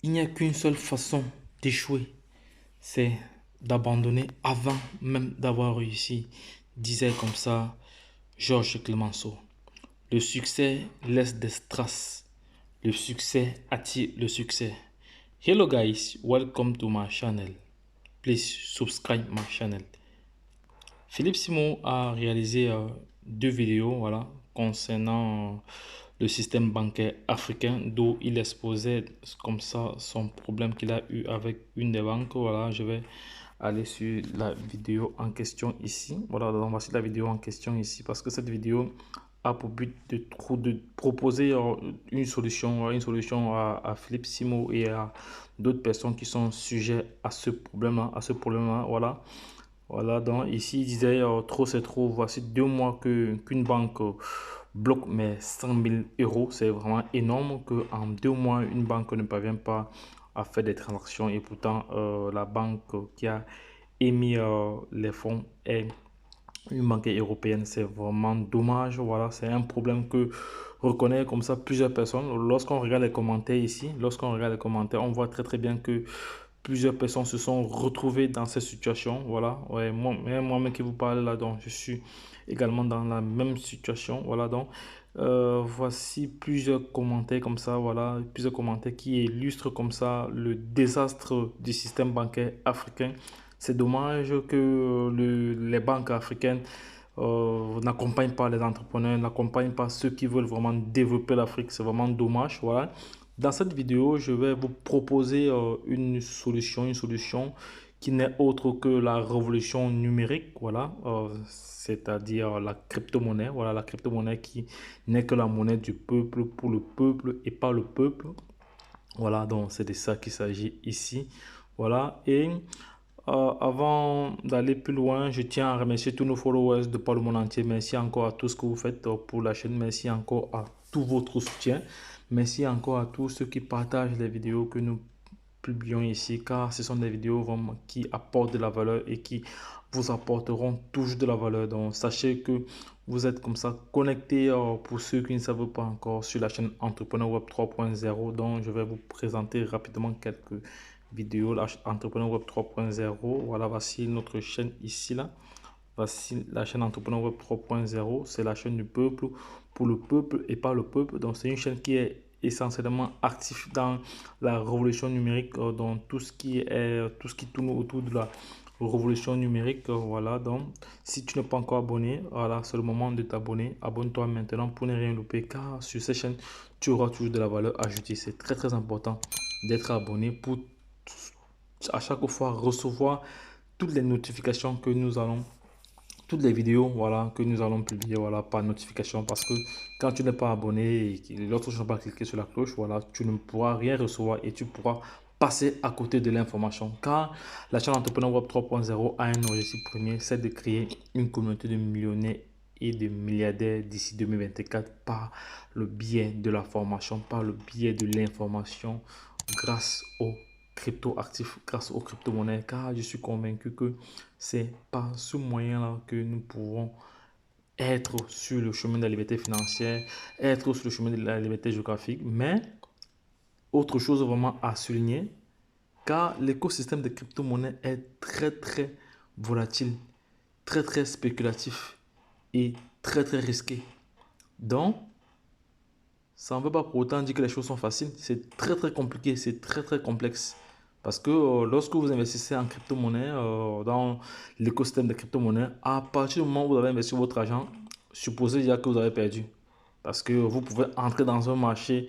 Il n'y a qu'une seule façon d'échouer, c'est d'abandonner avant même d'avoir réussi, disait comme ça Georges Clemenceau. Le succès laisse des traces. Le succès attire le succès. Hello guys, welcome to my channel. Please subscribe my channel. Philippe Simon a réalisé deux vidéos voilà, concernant le système bancaire africain, d'où il exposait comme ça son problème qu'il a eu avec une des banques. Voilà, je vais aller sur la vidéo en question ici. Voilà, donc voici la vidéo en question ici parce que cette vidéo a pour but de proposer une solution à Philippe Simon et à d'autres personnes qui sont sujets à ce problème-là, voilà. Voilà, donc ici, il disait trop c'est trop. Voici 2 mois qu'une banque bloque mes 100 000 euros. C'est vraiment énorme qu'en 2 mois, une banque ne parvient pas à faire des transactions. Et pourtant, la banque qui a émis les fonds est une banque européenne. C'est vraiment dommage. Voilà, c'est un problème que reconnaît comme ça plusieurs personnes. Lorsqu'on regarde les commentaires ici, on voit très très bien que plusieurs personnes se sont retrouvées dans cette situation. Voilà, ouais, moi-même qui vous parle là, donc je suis également dans la même situation. Voilà, donc voici plusieurs commentaires comme ça. Voilà, plusieurs commentaires qui illustrent comme ça le désastre du système bancaire africain. C'est dommage que les banques africaines n'accompagnent pas les entrepreneurs, n'accompagnent pas ceux qui veulent vraiment développer l'Afrique. C'est vraiment dommage. Voilà. Dans cette vidéo, je vais vous proposer une solution qui n'est autre que la révolution numérique, voilà, c'est-à-dire la crypto-monnaie, voilà, la crypto-monnaie qui n'est que la monnaie du peuple pour le peuple et pas le peuple, voilà, donc c'est de ça qu'il s'agit ici, voilà, et avant d'aller plus loin, je tiens à remercier tous nos followers de par le monde entier. Merci encore à tout ce que vous faites pour la chaîne. Merci encore à tout votre soutien. Merci encore à tous ceux qui partagent les vidéos que nous publions ici, car ce sont des vidéos vraiment qui apportent de la valeur et qui vous apporteront toujours de la valeur. Donc, sachez que vous êtes comme ça connectés pour ceux qui ne savent pas encore sur la chaîne Entrepreneur Web 3.0. Donc, je vais vous présenter rapidement quelques vidéos, la Entrepreneur Web 3.0. Voilà, voici notre chaîne ici, là. Voici la chaîne Entrepreneur Web 3.0. C'est la chaîne du peuple pour le peuple et pas le peuple. Donc, c'est une chaîne qui est essentiellement active dans la révolution numérique, dans tout ce qui tourne autour de la révolution numérique. Voilà, donc, si tu n'es pas encore abonné, voilà, c'est le moment de t'abonner. Abonne-toi maintenant pour ne rien louper, car sur cette chaîne, tu auras toujours de la valeur ajoutée. C'est très, très important d'être abonné pour à chaque fois recevoir toutes les notifications que nous allons toutes les vidéos voilà, que nous allons publier voilà, par notification parce que quand tu n'es pas abonné et que l'autre ne pas cliquer sur la cloche, voilà, tu ne pourras rien recevoir et tu pourras passer à côté de l'information. Car la chaîne Entrepreneur Web 3.0 a un objectif premier, c'est de créer une communauté de millionnaires et de milliardaires d'ici 2024 par le biais de la formation, par le biais de l'information grâce aux crypto-actifs, grâce aux crypto-monnaies, car je suis convaincu que c'est par ce moyen-là que nous pouvons être sur le chemin de la liberté financière, être sur le chemin de la liberté géographique, mais autre chose vraiment à souligner, car l'écosystème des crypto-monnaies est très très volatile, très très spéculatif et très très risqué. Donc, ça ne veut pas pour autant dire que les choses sont faciles. C'est très très compliqué, c'est très très complexe. Parce que lorsque vous investissez en crypto-monnaie, dans l'écosystème des crypto-monnaies, à partir du moment où vous avez investi votre argent, supposez déjà que vous avez perdu. Parce que vous pouvez entrer dans un marché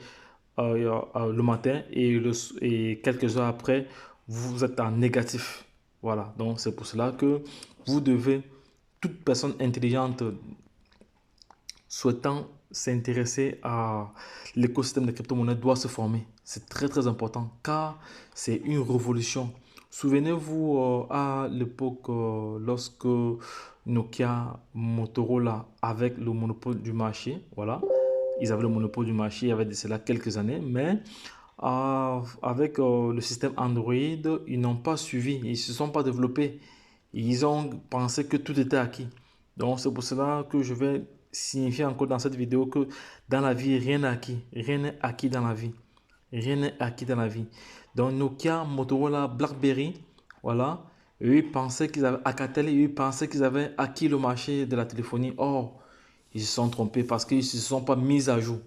le matin et quelques heures après, vous êtes en négatif. Voilà, donc c'est pour cela que vous devez, toute personne intelligente souhaitant s'intéresser à l'écosystème des crypto-monnaies doit se former. C'est très très important car c'est une révolution. Souvenez-vous à l'époque lorsque Nokia, Motorola avec le monopole du marché, voilà, ils avaient le monopole du marché il y avait de cela quelques années, mais avec le système Android, ils n'ont pas suivi, ils ne se sont pas développés. Ils ont pensé que tout était acquis. Donc c'est pour cela que je vais signifier encore dans cette vidéo que dans la vie, rien n'est acquis. Rien n'est acquis dans la vie. Rien n'est acquis dans la vie. Donc Nokia, Motorola, BlackBerry, voilà, eux ils pensaient qu'ils avaient, Alcatel, eux ils pensaient qu'ils avaient acquis le marché de la téléphonie. Or, ils se sont trompés parce qu'ils ne se sont pas mis à jour.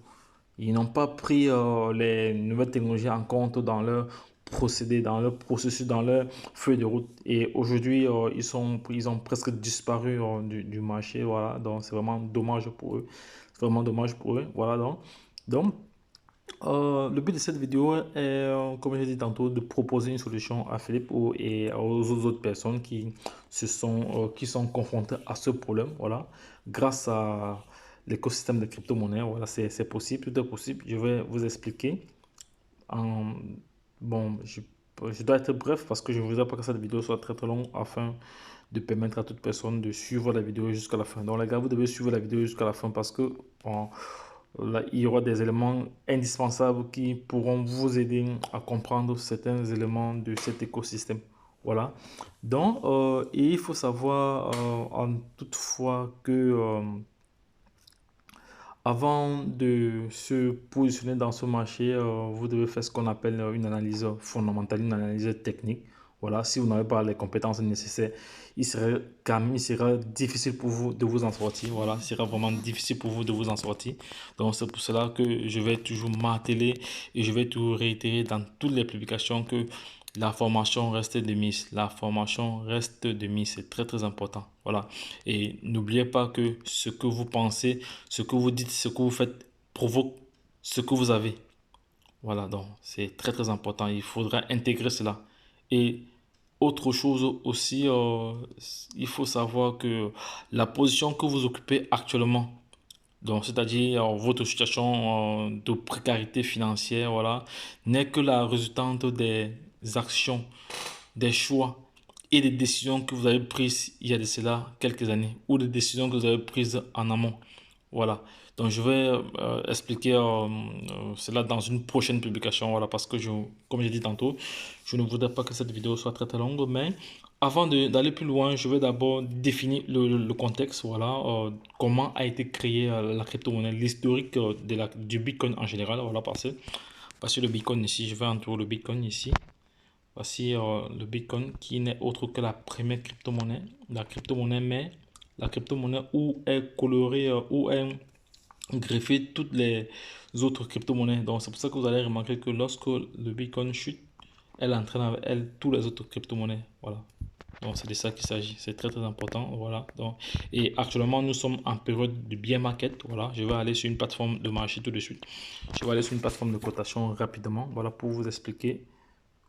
Ils n'ont pas pris les nouvelles technologies en compte dans leur procédé, dans leur processus, dans leur feuille de route. Et aujourd'hui, ils ont presque disparu du marché. Voilà, donc c'est vraiment dommage pour eux. C'est vraiment dommage pour eux. Voilà, donc le but de cette vidéo est, comme j'ai dit tantôt, de proposer une solution à Philippe et aux autres personnes qui sont confrontées à ce problème. Voilà, grâce à l'écosystème de crypto-monnaies. Voilà, c'est possible, tout est possible. Je vais vous expliquer. En, bon, je dois être bref parce que je ne voudrais pas que cette vidéo soit très très longue afin de permettre à toute personne de suivre la vidéo jusqu'à la fin. Donc les gars, vous devez suivre la vidéo jusqu'à la fin parce que là, il y aura des éléments indispensables qui pourront vous aider à comprendre certains éléments de cet écosystème. Voilà. Donc, et il faut savoir en toutefois que avant de se positionner dans ce marché, vous devez faire ce qu'on appelle une analyse fondamentale, une analyse technique. Voilà, si vous n'avez pas les compétences nécessaires, il sera difficile pour vous de vous en sortir. Voilà, il sera vraiment difficile pour vous de vous en sortir. Donc, c'est pour cela que je vais toujours marteler et je vais toujours réitérer dans toutes les publications que la formation reste de mise. La formation reste de mise. C'est très, très important. Voilà. Et n'oubliez pas que ce que vous pensez, ce que vous dites, ce que vous faites provoque ce que vous avez. Voilà, donc c'est très très important. Il faudra intégrer cela. Et autre chose aussi, il faut savoir que la position que vous occupez actuellement, donc c'est-à-dire votre situation de précarité financière, voilà, n'est que la résultante des actions, des choix et des décisions que vous avez prises il y a de cela quelques années ou des décisions que vous avez prises en amont. Voilà. Donc, je vais expliquer cela dans une prochaine publication. Voilà, parce que, comme j'ai dit tantôt, je ne voudrais pas que cette vidéo soit très très longue. Mais avant d'aller plus loin, je vais d'abord définir le contexte. Voilà, comment a été créée la crypto-monnaie, l'historique du Bitcoin en général. Voilà, parce que le Bitcoin ici, je vais entourer le Bitcoin ici. Voici le Bitcoin qui n'est autre que la première crypto-monnaie. La crypto-monnaie, mais la crypto-monnaie où est colorée, où est greffer toutes les autres crypto-monnaies. Donc, c'est pour ça que vous allez remarquer que lorsque le Bitcoin chute, elle entraîne avec elle tous les autres crypto-monnaies. Voilà. Donc, c'est de ça qu'il s'agit. C'est très, très important. Voilà. Donc, et actuellement, nous sommes en période de bear market. Voilà. Je vais aller sur une plateforme de marché tout de suite. Je vais aller sur une plateforme de cotation rapidement. Voilà, pour vous expliquer,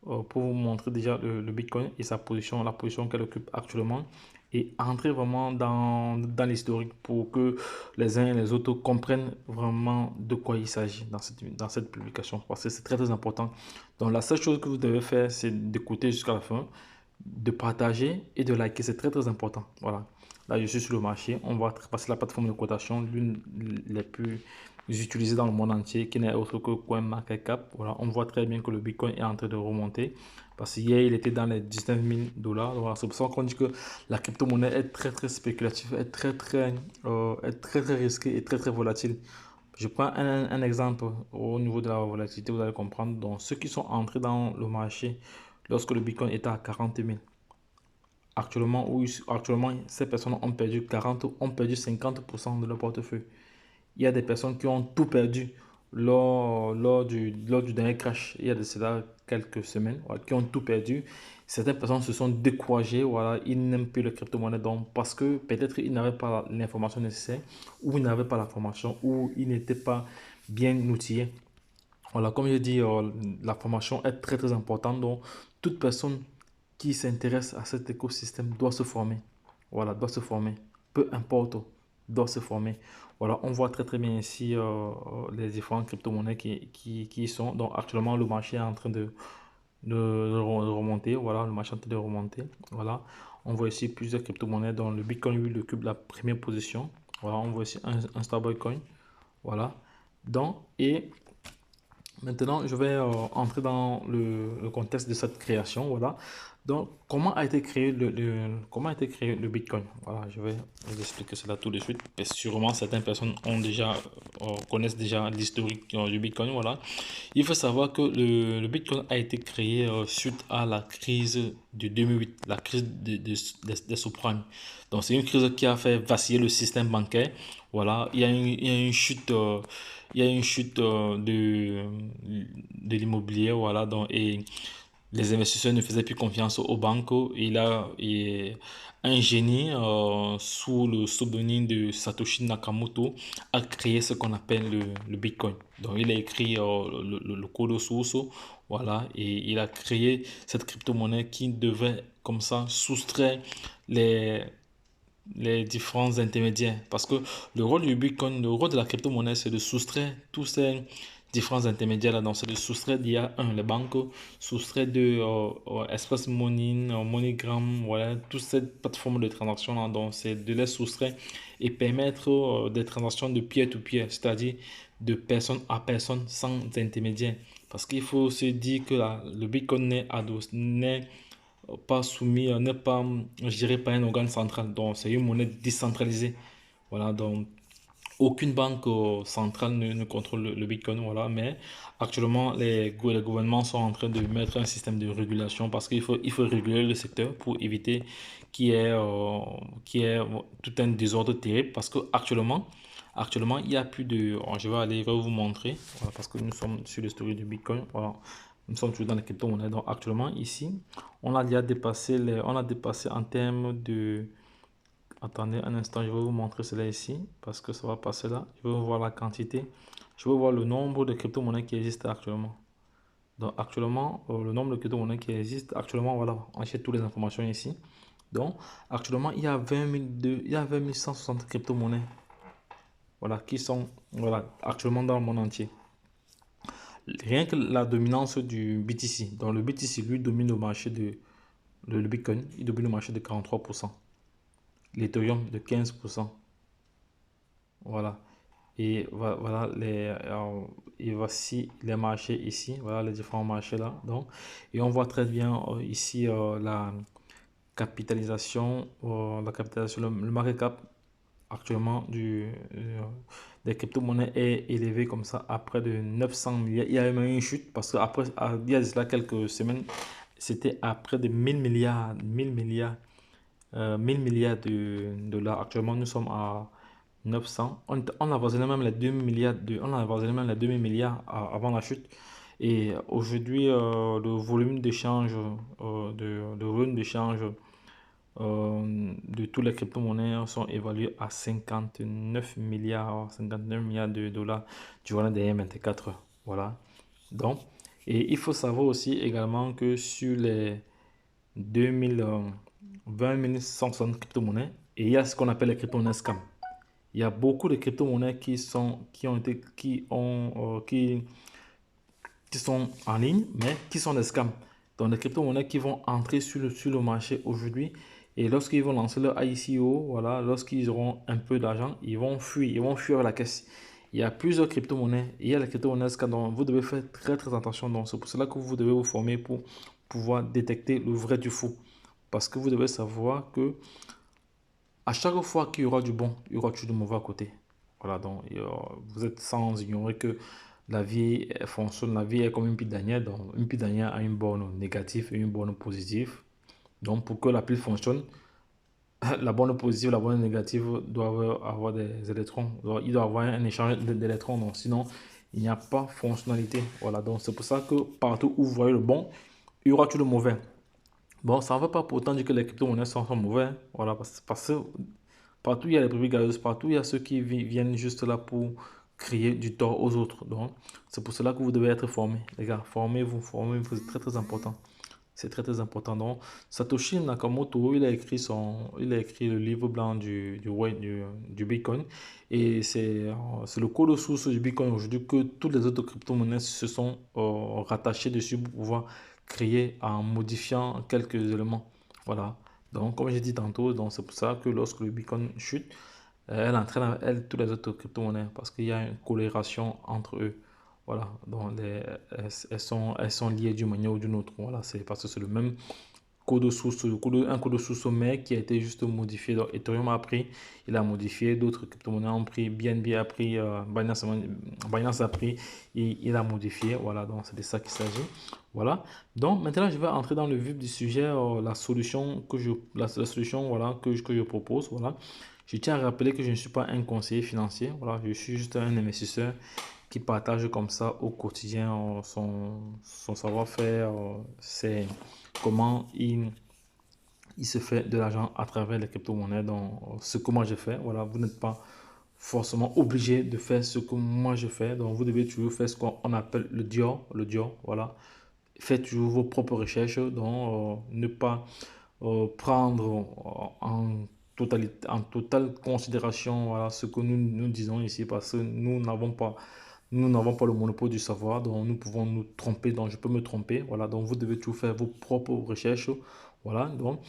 pour vous montrer déjà le Bitcoin et sa position, la position qu'elle occupe actuellement et entrer vraiment dans l'historique pour que les uns et les autres comprennent vraiment de quoi il s'agit dans cette publication parce que c'est très très important. Donc la seule chose que vous devez faire, c'est d'écouter jusqu'à la fin, de partager et de liker, c'est très très important. Voilà. Là, je suis sur le marché. On va passer la plateforme de cotation, l'une des plus utilisées dans le monde entier, qui n'est autre que CoinMarketCap. Voilà. On voit très bien que le Bitcoin est en train de remonter. Parce qu'hier, il était dans les 19 000 dollars. Voilà. C'est pour ça qu'on dit que la crypto-monnaie est très très spéculative, est très très risquée et très très volatile. Je prends un exemple au niveau de la volatilité, vous allez comprendre. Donc, ceux qui sont entrés dans le marché lorsque le Bitcoin était à 40 000, actuellement, ces personnes ont perdu 50% de leur portefeuille. Il y a des personnes qui ont tout perdu lors du dernier crash, il y a de cela quelques semaines, voilà, qui ont tout perdu. Certaines personnes se sont découragées, voilà, ils n'aiment plus le crypto-monnaie parce que peut-être ils n'avaient pas l'information nécessaire, ou ils n'avaient pas la formation, ou ils n'étaient pas bien outillés. Voilà, comme je dis, la formation est très très importante. Donc, toute personne qui s'intéresse à cet écosystème doit se former. Voilà, doit se former. Peu importe, doit se former. Voilà, on voit très très bien ici les différentes crypto-monnaies qui sont. Donc, actuellement, le marché est en train de remonter. Voilà, le marché est en train de remonter. Voilà, on voit ici plusieurs crypto-monnaies dont le Bitcoin, lui, occupe la première position. Voilà, on voit ici un stablecoin. Voilà, donc, et Maintenant, je vais entrer dans le contexte de cette création. Voilà. Donc, comment a été créé comment a été créé le Bitcoin? Voilà, je vais vous expliquer cela tout de suite. Et sûrement, certaines personnes ont déjà, connaissent déjà l'historique du Bitcoin. Voilà. Il faut savoir que le Bitcoin a été créé suite à la crise de 2008, la crise des subprimes. Donc, c'est une crise qui a fait vaciller le système bancaire. Voilà, il y a une chute, il y a une chute de l'immobilier. Voilà, donc, et les investisseurs ne faisaient plus confiance aux banques. Et un génie sous le pseudonyme de Satoshi Nakamoto a créé ce qu'on appelle le Bitcoin. Donc il a écrit le code source, voilà, et il a créé cette crypto-monnaie qui devait comme ça soustraire les, les différents intermédiaires. Parce que le rôle du Bitcoin, le rôle de la crypto-monnaie, c'est de soustraire tous ces différents intermédiaires là. Donc, c'est de soustraire d'IA, un, les banques, soustraire de Express Money, MoneyGram, voilà, toutes ces plateformes de transactions là. Donc, c'est de les soustraire et permettre des transactions de peer-to-peer, c'est-à-dire de personne à personne sans intermédiaire. Parce qu'il faut se dire que le Bitcoin n'est pas soumis, n'est pas géré par un organe central. Donc, c'est une monnaie décentralisée. Voilà, donc aucune banque centrale ne contrôle le Bitcoin. Voilà, mais actuellement, les gouvernements sont en train de mettre un système de régulation parce il faut réguler le secteur pour éviter qu'il y ait tout un désordre terrible. Parce que actuellement, il y a plus de. Je vais aller vous montrer voilà, parce que nous sommes sur l'histoire du Bitcoin. Voilà. Nous sommes toujours dans les crypto-monnaies. Donc actuellement, ici, on a déjà dépassé on a dépassé en termes de. Attendez un instant, je vais vous montrer cela ici parce que ça va passer là. Je vais voir la quantité. Je vais voir le nombre de crypto-monnaies qui existent actuellement. Donc actuellement, le nombre de crypto-monnaies qui existent actuellement, voilà, on achète toutes les informations ici. Donc actuellement, il y a 20 160 crypto-monnaies voilà, qui sont voilà, actuellement dans le monde entier. Rien que la dominance du BTC. Donc le BTC, lui, domine le marché le Bitcoin, il domine le marché de 43%. L'Ethereum de 15%. Voilà. Voilà et voici les marchés ici. Voilà les différents marchés là. Donc, et on voit très bien ici la capitalisation, le market cap actuellement des crypto-monnaies est élevé comme ça à près de 900 milliards. Il y a eu même une chute parce qu'après, il y a cela quelques semaines, c'était à près de 1000 milliards de dollars. Actuellement, nous sommes à 900. On avoisinait même les 2000 milliards on avoisinait même les 2000 milliards avant la chute. Et aujourd'hui, le volume d'échange, de volume d'échange de tous les crypto-monnaies sont évalués à 59 milliards de dollars durant les dernières 24 heures. Voilà. Donc, et il faut savoir aussi également que sur les 2000, 20 160 crypto-monnaies, et il y a ce qu'on appelle les crypto-monnaies scam. Il y a beaucoup de crypto-monnaies qui sont en ligne, mais qui sont des scams. Donc, des crypto-monnaies qui vont entrer sur le marché aujourd'hui. Et lorsqu'ils vont lancer leur ICO, voilà, lorsqu'ils auront un peu d'argent, ils vont fuir la caisse. Il y a plusieurs crypto-monnaies. Il y a les crypto-monnaies scams, donc vous devez faire très très attention. Donc, c'est pour cela que vous devez vous former pour pouvoir détecter le vrai du faux. Parce que vous devez savoir que à chaque fois qu'il y aura du bon, il y aura toujours du mauvais à côté. Voilà, donc vous êtes sans ignorer que la vie fonctionne, la vie est comme une pile d'anière. Donc, une pile d'anière a une borne négative et une borne positive. Donc, pour que la pile fonctionne, la borne positive, la borne négative doivent avoir des électrons. Il doit y avoir un échange d'électrons. Donc, sinon, il n'y a pas fonctionnalité. Voilà, donc c'est pour ça que partout où vous voyez le bon, il y aura toujours le mauvais. Bon, ça ne veut pas pour autant dire que les crypto-monnaies sont mauvais. Voilà, parce que partout il y a les brebis galeuses, partout il y a ceux qui viennent juste là pour créer du tort aux autres. Donc, c'est pour cela que vous devez être formé. Les gars, formez-vous, c'est très très important. C'est très très important. Donc, Satoshi Nakamoto, il a écrit le livre blanc du Bitcoin. Et c'est le code source du Bitcoin aujourd'hui que toutes les autres crypto-monnaies se sont rattachées dessus pour pouvoir créer en modifiant quelques éléments. Voilà. Donc, comme j'ai dit tantôt, donc c'est pour ça que lorsque le Bitcoin chute, elle entraîne elle toutes les autres crypto-monnaies parce qu'il y a une corrélation entre eux. Voilà, donc elles sont liées d'une manière ou d'une autre. Voilà, c'est parce que c'est le même code source, un code source mec qui a été juste modifié. Donc Ethereum a pris, il a modifié, d'autres crypto-monnaies ont pris, BNB a pris, Binance a pris, et il a modifié. Voilà, donc c'est de ça qu'il s'agit. Voilà, donc maintenant je vais entrer dans le vif du sujet, la solution la solution voilà, que je propose. Voilà. Je tiens à rappeler que je ne suis pas un conseiller financier, voilà, je suis juste un investisseur qui partage comme ça au quotidien son savoir-faire, c'est comment il se fait de l'argent à travers les crypto-monnaies. Donc, ce que moi je fais, voilà, vous n'êtes pas forcément obligé de faire ce que moi je fais. Donc, vous devez toujours faire ce qu'on appelle le Dior, voilà. Faites toujours vos propres recherches, donc ne pas prendre en totale considération voilà, ce que nous disons ici parce que nous n'avons pas le monopole du savoir, donc nous pouvons nous tromper, donc je peux me tromper. Voilà, donc vous devez toujours faire vos propres recherches. Voilà, donc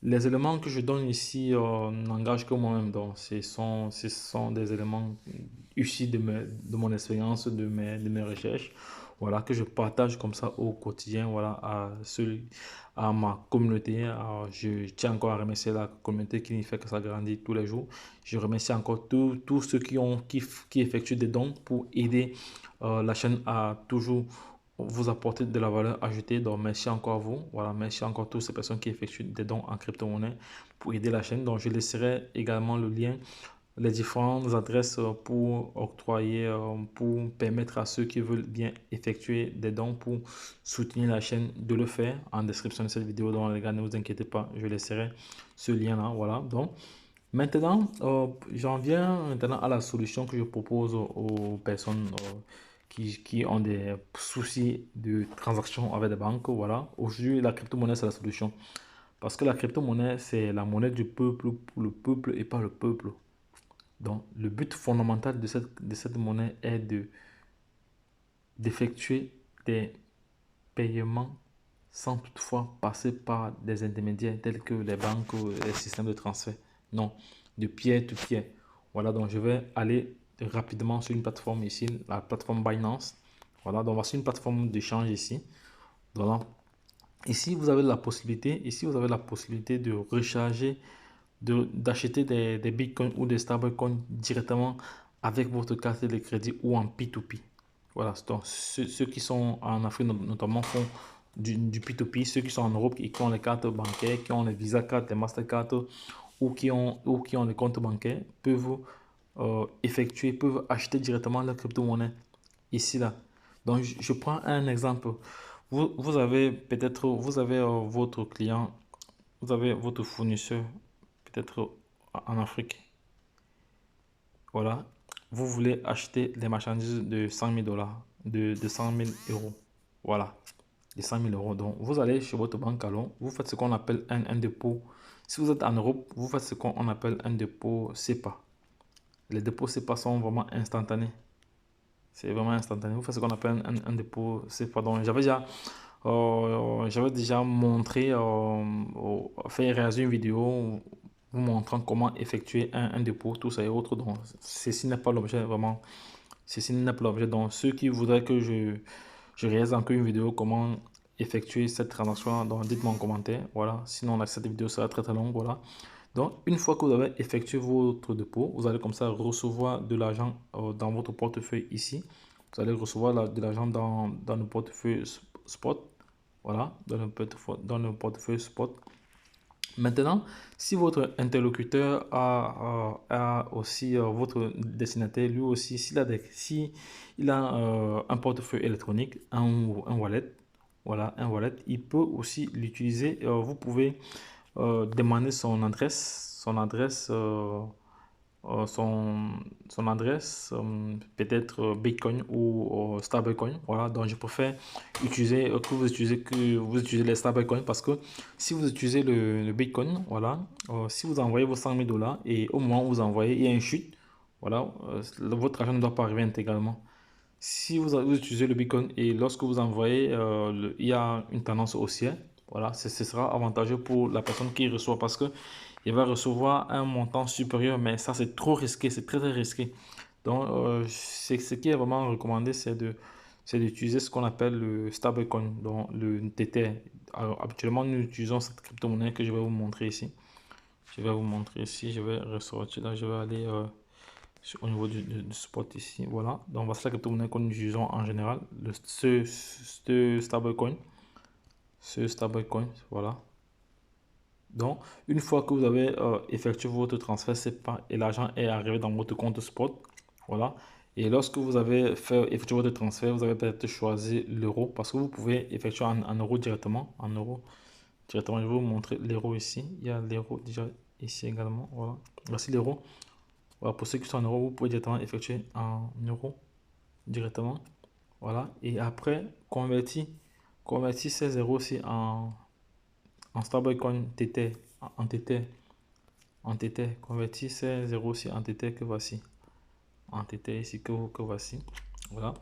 les éléments que je donne ici n'engagent que moi-même. Donc ce sont des éléments issus de mon expérience, de mes recherches. Voilà, que je partage comme ça au quotidien, voilà, à ma communauté. Alors, je tiens encore à remercier la communauté qui fait que ça grandit tous les jours. Je remercie encore tous ceux qui effectuent des dons pour aider la chaîne à toujours vous apporter de la valeur ajoutée. Donc, merci encore à vous. Voilà, merci encore à toutes ces personnes qui effectuent des dons en crypto-monnaie pour aider la chaîne. Donc, je laisserai également le lien, les différentes adresses pour octroyer, pour permettre à ceux qui veulent bien effectuer des dons pour soutenir la chaîne de le faire en description de cette vidéo. Donc, les gars, ne vous inquiétez pas, je laisserai ce lien-là. Voilà, donc. Maintenant, j'en viens maintenant à la solution que je propose aux personnes qui ont des soucis de transaction avec des banques. Voilà. Aujourd'hui, la crypto-monnaie, c'est la solution. Parce que la crypto-monnaie, c'est la monnaie du peuple pour le peuple et pas le peuple. Donc, le but fondamental de cette monnaie est d'effectuer des paiements sans toutefois passer par des intermédiaires tels que les banques ou les systèmes de transfert. Non, de pierre to pierre. Voilà, donc je vais aller rapidement sur une plateforme ici, la plateforme Binance. Voilà, donc voici une plateforme d'échange ici. Voilà. Ici, vous avez la possibilité de recharger, d'acheter des bitcoins ou des stablecoins directement avec votre carte de crédit ou en P2P. Voilà, donc ceux qui sont en Afrique notamment font du P2P, ceux qui sont en Europe et qui ont les cartes bancaires, qui ont les Visa cards, les Mastercard ou qui ont les comptes bancaires peuvent peuvent acheter directement la crypto-monnaie ici là. Donc je prends un exemple. Vous avez peut-être, vous avez votre client, vous avez votre fournisseur peut-être en Afrique. Voilà, vous voulez acheter des marchandises de 100 000 dollars, de 100 000 euros. Voilà, de 100 000 euros. Donc, vous allez chez votre banque à Londres, vous faites ce qu'on appelle un dépôt. Si vous êtes en Europe, vous faites ce qu'on appelle un dépôt SEPA. Les dépôts SEPA sont vraiment instantanés. C'est vraiment instantané. Vous faites ce qu'on appelle un dépôt SEPA. Donc, j'avais déjà montré, fait réaliser une vidéo vous montrant comment effectuer un dépôt, tout ça et autres. Donc, ceci n'est pas l'objet vraiment. Ceci n'est pas l'objet. Donc, ceux qui voudraient que je réalise encore une vidéo, comment effectuer cette transaction, donc dites-moi en commentaire. Voilà. Sinon, cette vidéo sera très très longue. Voilà. Donc, une fois que vous avez effectué votre dépôt, vous allez comme ça recevoir de l'argent dans votre portefeuille ici. Vous allez recevoir de l'argent dans le portefeuille spot. Voilà, dans le portefeuille spot. Maintenant, si votre interlocuteur a aussi votre destinataire, lui aussi, si il a un portefeuille électronique, un wallet, voilà, un wallet, il peut aussi l'utiliser. Vous pouvez demander son adresse son adresse, peut-être Bitcoin ou stablecoin. Voilà, donc je préfère utiliser que vous utilisez les stablecoins parce que si vous utilisez le Bitcoin, voilà, si vous envoyez vos 100 000 dollars et au moment où vous envoyez, il y a une chute, voilà, votre argent ne doit pas arriver intégralement. Si vous utilisez le Bitcoin et lorsque vous envoyez, il y a une tendance haussière, voilà, ce sera avantageux pour la personne qui reçoit parce que il va recevoir un montant supérieur, mais ça c'est trop risqué, c'est très très risqué. Donc, ce qui est vraiment recommandé, c'est c'est d'utiliser ce qu'on appelle le stablecoin, donc le Tether. Alors, habituellement, nous utilisons cette crypto-monnaie que je vais vous montrer ici. Je vais vous montrer ici, je vais ressortir là, je vais aller au niveau du spot ici. Voilà, donc voici la crypto-monnaie que nous utilisons en général, ce stablecoin. Ce stablecoin, voilà. Donc, une fois que vous avez effectué votre transfert SEPA et l'argent est arrivé dans votre compte spot, voilà. Et lorsque vous avez effectué votre transfert, vous avez peut-être choisi l'euro parce que vous pouvez effectuer en euros directement. En euros directement, je vais vous montrer l'euro ici. Il y a l'euro déjà ici également. Voilà. Voici l'euro. Voilà, pour ceux qui sont en euros, vous pouvez directement effectuer en euros directement. Voilà. Et après, convertir ces zéros aussi en stablecoin TT, en TT, convertir ces zéros aussi en TT que voici. En TT ici que voici. Voilà.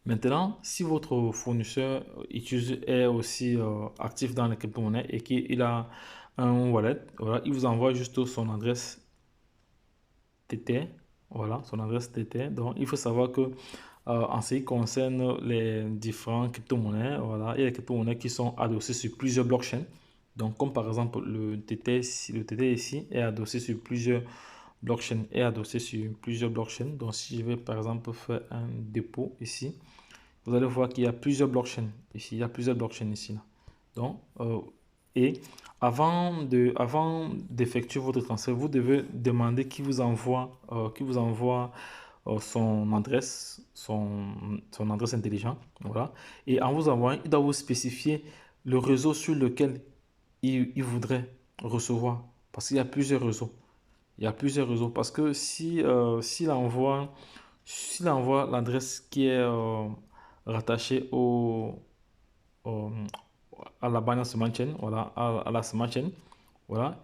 Maintenant, si votre fournisseur est aussi actif dans les crypto-monnaies et qu'il a un wallet, voilà, il vous envoie juste son adresse TT. Voilà, son adresse TT. Donc, il faut savoir que en ce qui concerne les différents crypto-monnaies, voilà, il y a des crypto-monnaies qui sont adossées sur plusieurs blockchains. Donc, comme par exemple le TT ici est adossé sur plusieurs blockchains, Donc, si je vais par exemple faire un dépôt ici, vous allez voir qu'il y a plusieurs blockchains ici. Il y a plusieurs blockchains ici. Là. Donc, et avant d'effectuer votre transfert, vous devez demander qui vous envoie son adresse intelligente. Voilà. Et en vous envoyant, il doit vous spécifier le réseau sur lequel il voudrait recevoir. Parce qu'il y a plusieurs réseaux. Il y a plusieurs réseaux. Parce que s'il envoie l'adresse qui est rattachée au- à la Binance Smart Chain, voilà, à la Smart Chain, voilà,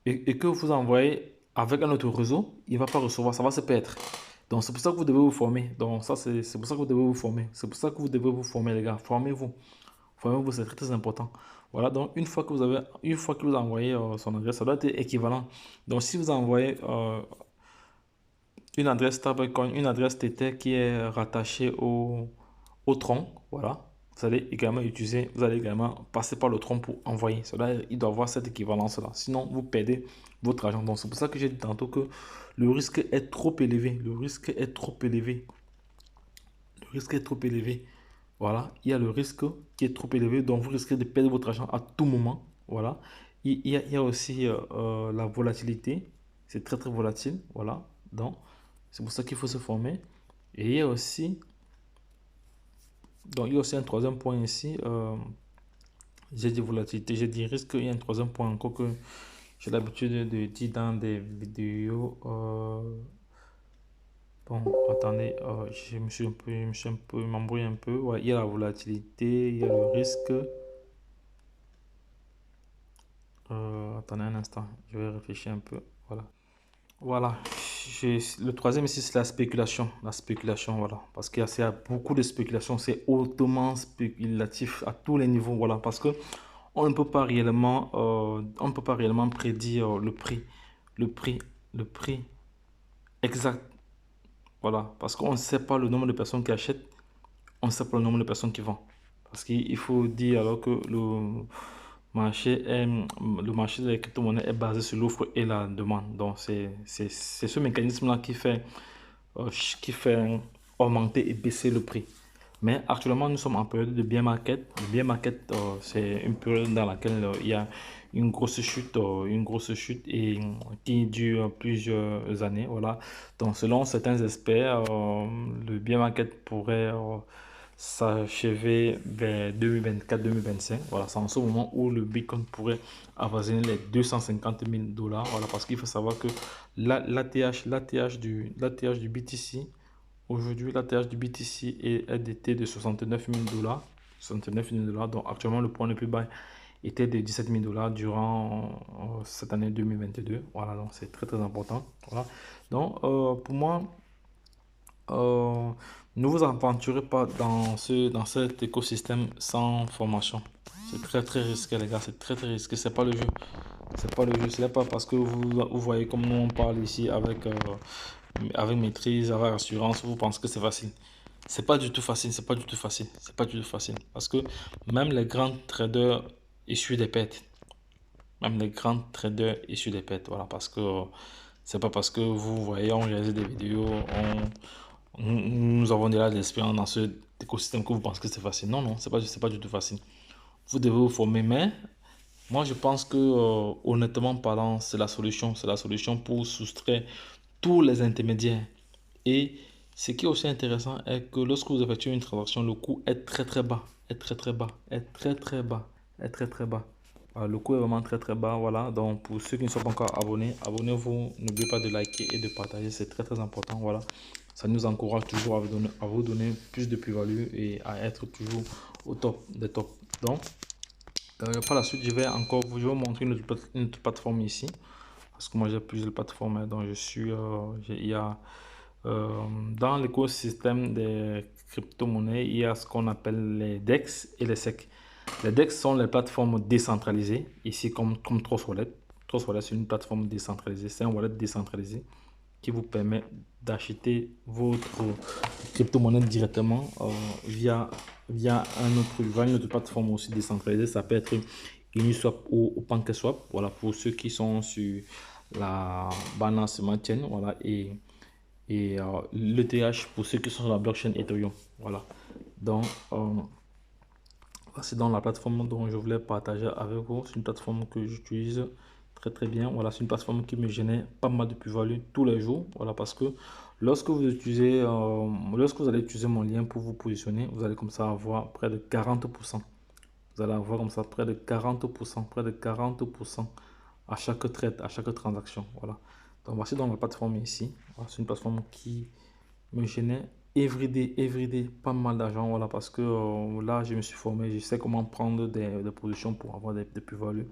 et que vous envoyez avec un autre réseau, il ne va pas recevoir, ça va se perdre. Donc, c'est pour ça que vous devez vous former. Donc, ça, c'est pour ça que vous devez vous former. C'est pour ça que vous devez vous former, les gars. Formez-vous. Formez-vous, c'est très, très important. Voilà, donc, une fois que vous envoyez son adresse, ça doit être équivalent. Donc, si vous envoyez une adresse stablecoin, une adresse Tether qui est rattachée au tronc, voilà. Vous allez également passer par le tronc pour envoyer. Cela, il doit avoir cette équivalence-là. Sinon, vous perdez votre argent. Donc, c'est pour ça que j'ai dit tantôt que le risque est trop élevé. Le risque est trop élevé. Le risque est trop élevé. Voilà. Il y a le risque qui est trop élevé. Donc, vous risquez de perdre votre argent à tout moment. Voilà. Il y a aussi la volatilité. C'est très, très volatile. Voilà. Donc, c'est pour ça qu'il faut se former. Et il y a aussi Donc, il y a aussi un troisième point ici. J'ai dit volatilité, j'ai dit risque. Il y a un troisième point encore que j'ai l'habitude de dire dans des vidéos. Bon, attendez, je me suis m'embrouillé un peu. Ouais, il y a la volatilité, il y a le risque. Attendez un instant, je vais réfléchir un peu. Voilà. Voilà. Le troisième ici, c'est la spéculation. La spéculation, voilà. Parce qu'il y a beaucoup de spéculation. C'est hautement spéculatif à tous les niveaux. Voilà. Parce que on ne peut pas réellement, prédire le prix, le prix exact. Voilà. Parce qu'on ne sait pas le nombre de personnes qui achètent. On ne sait pas le nombre de personnes qui vendent. Parce qu'il faut dire alors que le marché des crypto-monnaies est basé sur l'offre et la demande. Donc, c'est ce mécanisme-là qui fait augmenter et baisser le prix. Mais actuellement, nous sommes en période de bear market. Le bear market, c'est une période dans laquelle il y a une grosse chute et qui dure plusieurs années. Voilà. Donc, selon certains experts, le bear market pourrait s'achever vers 2024-2025. Voilà, c'est en ce moment où le Bitcoin pourrait avoisiner les 250 000 $. Voilà, parce qu'il faut savoir que l'ATH du BTC, aujourd'hui, l'ATH du BTC est d'été de 69 000 $. 69 000 $. Donc, actuellement, le point le plus bas était de 17 000 $ durant cette année 2022. Voilà, donc c'est très, très important. Voilà. Donc, pour moi, euh, ne vous aventurez pas dans cet écosystème sans formation. C'est très très risqué les gars, c'est très très risqué. C'est pas le jeu. C'est pas le jeu. Ce n'est pas parce que vous voyez comme nous on parle ici avec maîtrise, avec assurance, vous pensez que c'est facile. c'est pas du tout facile, c'est pas du tout facile, c'est pas du tout facile. Parce que même les grands traders issus des pertes, même les grands traders issus des pertes, voilà, parce que c'est pas parce que vous voyez, on réalise des vidéos, nous avons déjà de l'expérience dans ce écosystème que vous pensez que c'est facile. Non, non, c'est pas du tout facile. Vous devez vous former, mais moi je pense que honnêtement parlant, c'est la solution pour soustraire tous les intermédiaires. Et ce qui est aussi intéressant est que lorsque vous effectuez une transaction, le coût est très très bas, est très très bas, est très très bas, est très très bas. Voilà, le coût est vraiment très très bas. Voilà, donc pour ceux qui ne sont pas encore abonnés, abonnez-vous. N'oubliez pas de liker et de partager, c'est très très important. Voilà, ça nous encourage toujours à vous donner plus de plus-value et à être toujours au top des tops. Donc, par la suite, je vais vous montrer une autre plateforme ici. Parce que moi, j'ai plusieurs plateformes, hein, dont je suis. Il y a euh, dans l'écosystème des crypto-monnaies, il y a ce qu'on appelle les DEX et les SEC. Les DEX sont les plateformes décentralisées, ici comme Trust Wallet. Trust Wallet, c'est une plateforme décentralisée, c'est un wallet décentralisé qui vous permet d'acheter votre crypto-monnaie directement via une autre plateforme aussi décentralisée. Ça peut être Uniswap ou PancakeSwap. Voilà, pour ceux qui sont sur la Binance Smart Chain. Voilà, et l'ETH pour ceux qui sont sur la blockchain Ethereum. Voilà. Donc, c'est dans la plateforme dont je voulais partager avec vous. C'est une plateforme que j'utilise très très bien. Voilà, c'est une plateforme qui me génère pas mal de plus-value tous les jours. Voilà, parce que lorsque lorsque vous allez utiliser mon lien pour vous positionner, vous allez comme ça avoir près de 40%. Vous allez avoir comme ça près de 40% à chaque trade, à chaque transaction. Voilà. Donc voici dans la plateforme ici. Voilà, c'est une plateforme qui me génère everyday, pas mal d'argent. Voilà, parce que là, je me suis formé, je sais comment prendre des positions pour avoir des plus-values.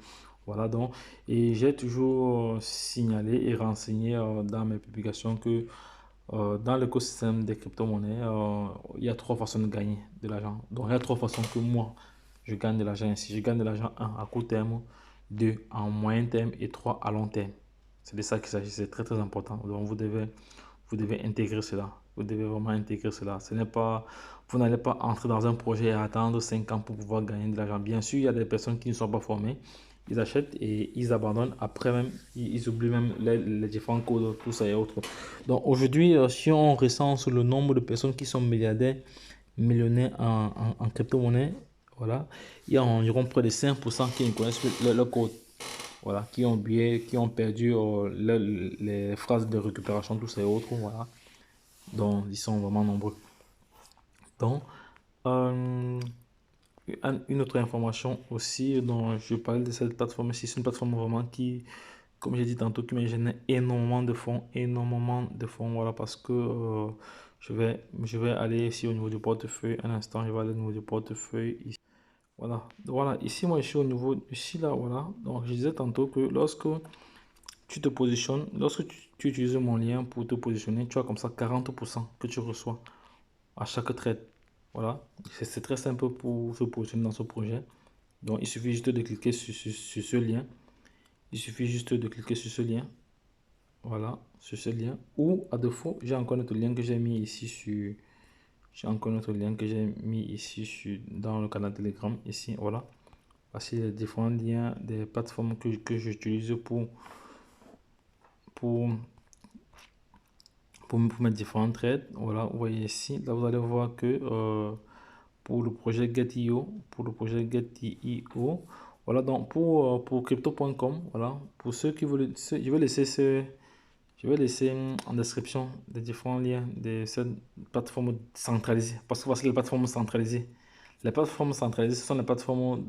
Voilà, donc, et j'ai toujours signalé et renseigné dans mes publications que dans l'écosystème des crypto-monnaies, il y a trois façons de gagner de l'argent. Donc, il y a trois façons que moi, je gagne de l'argent ainsi. Je gagne de l'argent, un, à court terme, deux, en moyen terme et trois, à long terme. C'est de ça qu'il s'agit, c'est très très important. Donc, vous devez intégrer cela. Vous devez vraiment intégrer cela. Ce n'est pas, vous n'allez pas entrer dans un projet et attendre 5 ans pour pouvoir gagner de l'argent. Bien sûr, il y a des personnes qui ne sont pas formées. Ils achètent et ils abandonnent. Après même, ils oublient même les différents codes, tout ça et autres. Donc aujourd'hui, si on recense le nombre de personnes qui sont milliardaires, millionnaires en crypto-monnaie, voilà, il y a environ près de 5% qui ne connaissent plus le code. Voilà, qui ont oublié, qui ont perdu les phrases de récupération, tout ça et autres. Voilà. Donc, ils sont vraiment nombreux. Donc, euh, une autre information aussi dont je parle de cette plateforme, c'est une plateforme vraiment qui, comme j'ai dit tantôt, qui me génère énormément de fonds, voilà, parce que je vais aller ici au niveau du portefeuille, un instant, je vais aller au niveau du portefeuille, ici. Voilà, ici, moi, je suis au niveau, ici, là, voilà, donc je disais tantôt que lorsque tu te positionnes, lorsque tu utilises mon lien pour te positionner, tu as comme ça 40% que tu reçois à chaque trade. Voilà, c'est très simple pour se positionner dans ce projet. Donc, il suffit juste de cliquer sur ce lien. Il suffit juste de cliquer sur ce lien. Voilà, sur ce lien. Ou à défaut, j'ai encore notre lien que j'ai mis ici sur. J'ai encore notre lien que j'ai mis ici dans le canal Telegram. Ici, voilà. Voici les différents liens des plateformes que j'utilise pour, pour mes différents trades. Voilà, vous voyez ici. Là, vous allez voir que pour le projet Get.io, voilà, donc pour crypto.com, voilà, pour ceux qui veulent, je vais laisser en description des différents liens de cette plateforme centralisée. Parce que voici les plateformes centralisées. Les plateformes centralisées, ce sont les plateformes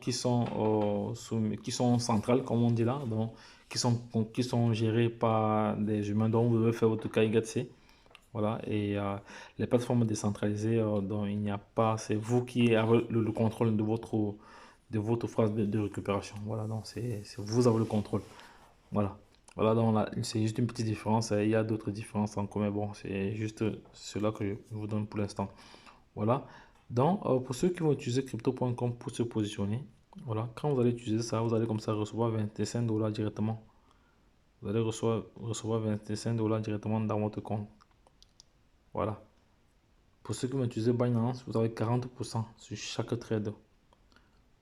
qui sont centrales, comme on dit là, donc, qui sont gérées par des humains dont vous devez faire votre KYC. Voilà, et les plateformes décentralisées dont il n'y a pas, c'est vous qui avez le contrôle de votre phrase de récupération. Voilà, donc vous avez le contrôle. Voilà. Voilà, donc là, c'est juste une petite différence. Il y a d'autres différences en commun. Bon, c'est juste cela que je vous donne pour l'instant. Voilà. Donc, pour ceux qui vont utiliser crypto.com pour se positionner, voilà, quand vous allez utiliser ça, vous allez comme ça recevoir 25 dollars directement. Vous allez recevoir 25 dollars directement dans votre compte. Voilà. Pour ceux qui vont utiliser Binance, vous avez 40% sur chaque trade.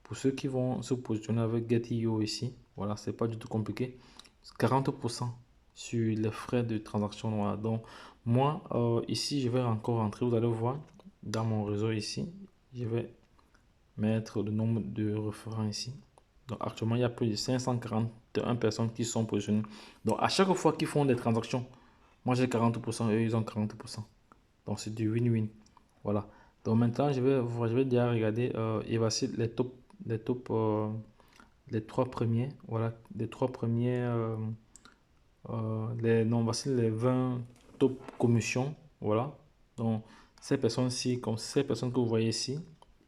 Pour ceux qui vont se positionner avec Get.io ici, voilà, c'est pas du tout compliqué. 40% sur les frais de transaction. Voilà. Donc, moi, ici, je vais encore rentrer. Vous allez voir dans mon réseau ici, je vais mettre le nombre de référents ici. Donc, actuellement, il y a plus de 541 personnes qui sont positionnées. Donc, à chaque fois qu'ils font des transactions, moi j'ai 40%, eux ils ont 40%. Donc, c'est du win-win. Voilà. Donc, maintenant, je vais déjà regarder et voici les top, les trois premiers. Voilà, les trois premiers. Non, voici les 20 top commissions. Voilà. Donc, ces personnes-ci, comme ces personnes que vous voyez ici,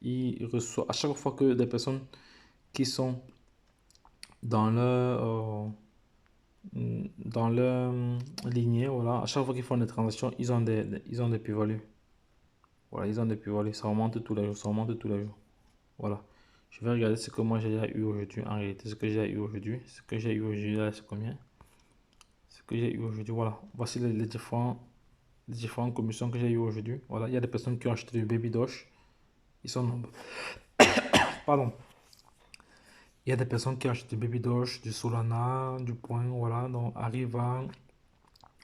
ils reçoivent à chaque fois que des personnes qui sont dans leur lignée, voilà, à chaque fois qu'ils font des transactions, ils ont des plus-values. Voilà, ils ont des plus-values. Ça remonte tous les jours, ça remonte tous les jours. Voilà. Je vais regarder ce que moi j'ai eu aujourd'hui. En réalité, ce que j'ai eu aujourd'hui. Ce que j'ai eu aujourd'hui, là, c'est combien? Ce que j'ai eu aujourd'hui, voilà. Voici les différentes commissions que j'ai eu aujourd'hui. Voilà, il y a des personnes qui ont acheté du Baby Doge. Ils sont nombreux. Pardon. Il y a des personnes qui achètent du Baby Doge, du Solana, du Point, voilà. Donc, arrive à.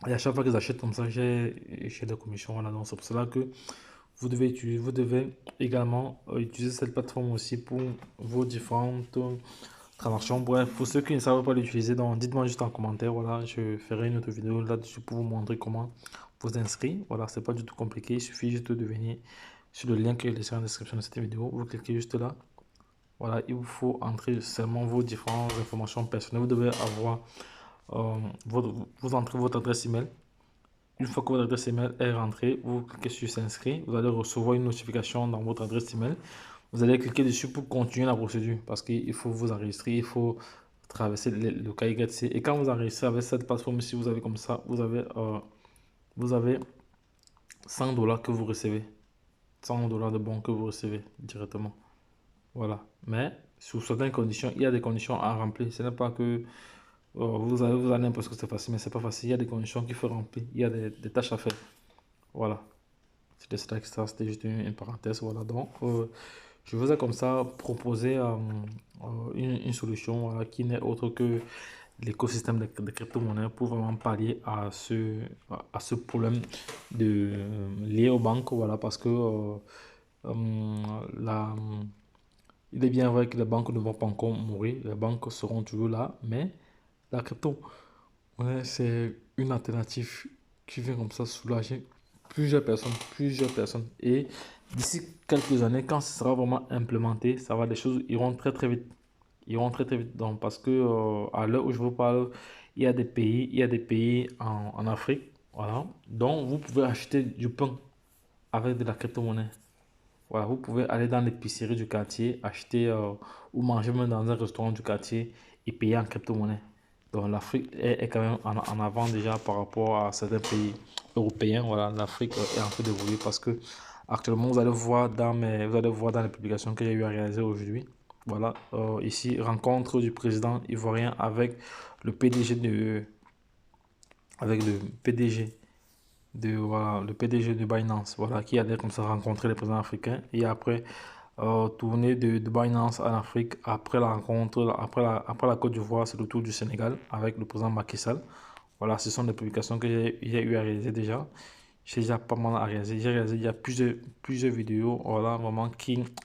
Et à chaque fois qu'ils achètent comme ça, j'ai des commissions. Voilà. Donc, c'est pour cela que vous devez également utiliser cette plateforme aussi pour vos différentes transactions. Bref, pour ceux qui ne savent pas l'utiliser, donc dites-moi juste en commentaire. Voilà, je ferai une autre vidéo là-dessus pour vous montrer comment vous inscrire. Voilà, c'est pas du tout compliqué. Il suffit juste de venir sur le lien qui est laissé en description de cette vidéo. Vous cliquez juste là. Voilà, il vous faut entrer seulement vos différentes informations personnelles. Vous devez avoir, vous entrez votre adresse email. Une fois que votre adresse email est rentrée, vous cliquez sur s'inscrire. Vous allez recevoir une notification dans votre adresse email. Vous allez cliquer dessus pour continuer la procédure parce qu'il faut vous enregistrer, il faut traverser le KYC. Et quand vous enregistrez avec cette plateforme ici, vous avez comme ça, vous avez 100 dollars que vous recevez. 100 dollars de bons que vous recevez directement. Voilà. Mais sous certaines conditions, il y a des conditions à remplir. Ce n'est pas que vous allez l'impression que c'est facile, mais c'est pas facile. Il y a des conditions qu'il faut remplir. Il y a des tâches à faire. Voilà. C'était juste une parenthèse. Voilà. Donc, je vous ai comme ça proposé une solution voilà, qui n'est autre que l'écosystème des crypto-monnaies pour vraiment pallier à ce problème lié aux banques. Voilà, parce que la, il est bien vrai que les banques ne vont pas encore mourir. Les banques seront toujours là. Mais la crypto-monnaie, c'est une alternative qui vient comme ça soulager plusieurs personnes, plusieurs personnes. Et d'ici quelques années, quand ce sera vraiment implémenté, ça va, les choses iront très très vite. Iront très très vite. Donc, parce que à l'heure où je vous parle, il y a des pays en Afrique, voilà, dont vous pouvez acheter du pain avec de la crypto-monnaie. Voilà, vous pouvez aller dans l'épicerie du quartier, acheter ou manger même dans un restaurant du quartier et payer en crypto-monnaie. Donc l'Afrique est quand même en avant déjà par rapport à certains pays européens. Voilà, l'Afrique est en train d'évoluer parce que actuellement vous allez voir vous allez voir dans les publications que j'ai eu à réaliser aujourd'hui. Voilà, ici rencontre du président ivoirien avec le PDG voilà, le PDG de Binance, voilà, qui allait comme ça rencontrer les présidents africains et après tournée de Binance en Afrique après la rencontre, après la Côte d'Ivoire, c'est le tour du Sénégal avec le président Macky Sall. Voilà, ce sont des publications que j'ai eu à réaliser déjà. J'ai déjà pas mal à réaliser. J'ai réalisé il y a plusieurs vidéos, voilà, vraiment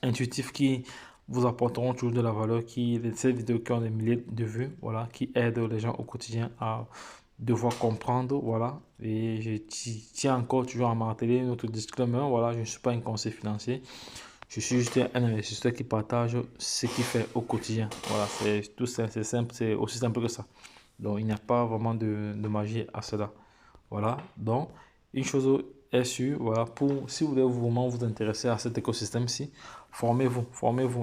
intuitives, qui vous apporteront toujours de la valeur, ces vidéos qui ont des milliers de vues, voilà, qui aident les gens au quotidien à devoir comprendre, voilà. Et je tiens encore toujours à marteler notre disclaimer, voilà, je ne suis pas un conseiller financier. Je suis juste un investisseur qui partage ce qu'il fait au quotidien. Voilà, c'est tout ça, c'est simple, c'est aussi simple que ça. Donc, il n'y a pas vraiment de magie à cela. Voilà, donc, une chose est sûre, voilà, si vous voulez vraiment vous intéresser à cet écosystème-ci, formez-vous,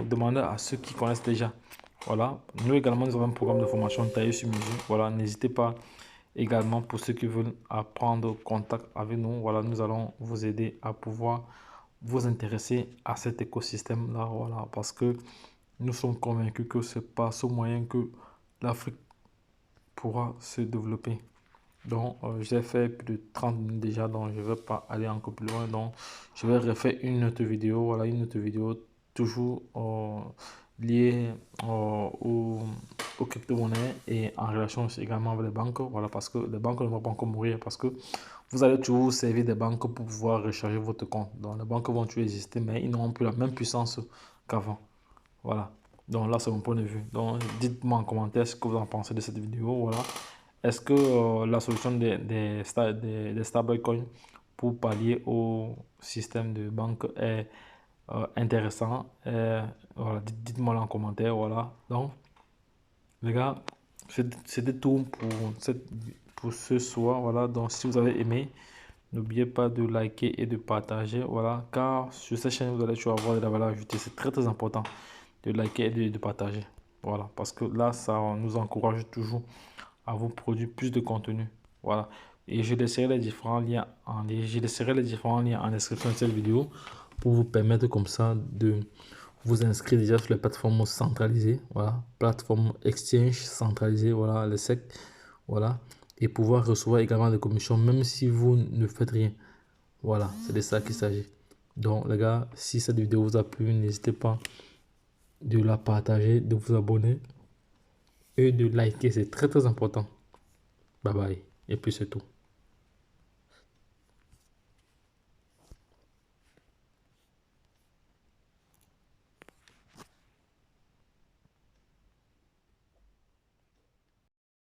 demandez à ceux qui connaissent déjà. Voilà, nous également, nous avons un programme de formation taillé sur mesure. Voilà, n'hésitez pas également pour ceux qui veulent prendre contact avec nous. Voilà, nous allons vous aider à pouvoir vous intéresser à cet écosystème-là, voilà, parce que nous sommes convaincus que c'est par ce moyen que l'Afrique pourra se développer. Donc, j'ai fait plus de 30 minutes déjà, donc je ne vais pas aller encore plus loin. Donc, je vais refaire une autre vidéo. Voilà, une autre vidéo toujours liée aux crypto-monnaies et en relation aussi également avec les banques. Voilà, parce que les banques ne vont pas encore mourir parce que vous allez toujours vous servir des banques pour pouvoir recharger votre compte. Donc, les banques vont toujours exister, mais ils n'auront plus la même puissance qu'avant. Voilà. Donc là, c'est mon point de vue. Donc, dites-moi en commentaire ce que vous en pensez de cette vidéo. Voilà. Est-ce que la solution des stablecoins pour pallier au système de banque est intéressant? Voilà, dites-moi en commentaire. Voilà. Donc, les gars, c'était tout pour ce soir. Voilà. Donc, si vous avez aimé, n'oubliez pas de liker et de partager. Voilà. Car sur cette chaîne, vous allez toujours avoir de la valeur ajoutée. C'est très, très important de liker et de partager. Voilà. Parce que là, ça nous encourage toujours à vous produire plus de contenu. Voilà. Et je laisserai les différents liens en description de cette vidéo pour vous permettre comme ça de vous inscrire déjà sur les plateformes centralisées. Voilà. Plateforme exchange centralisée. Voilà. Les SEC. Voilà. Et pouvoir recevoir également des commissions même si vous ne faites rien. Voilà. C'est de ça qu'il s'agit. Donc les gars, si cette vidéo vous a plu, n'hésitez pas de la partager, de vous abonner et de liker. C'est très très important. Bye bye. Et puis c'est tout.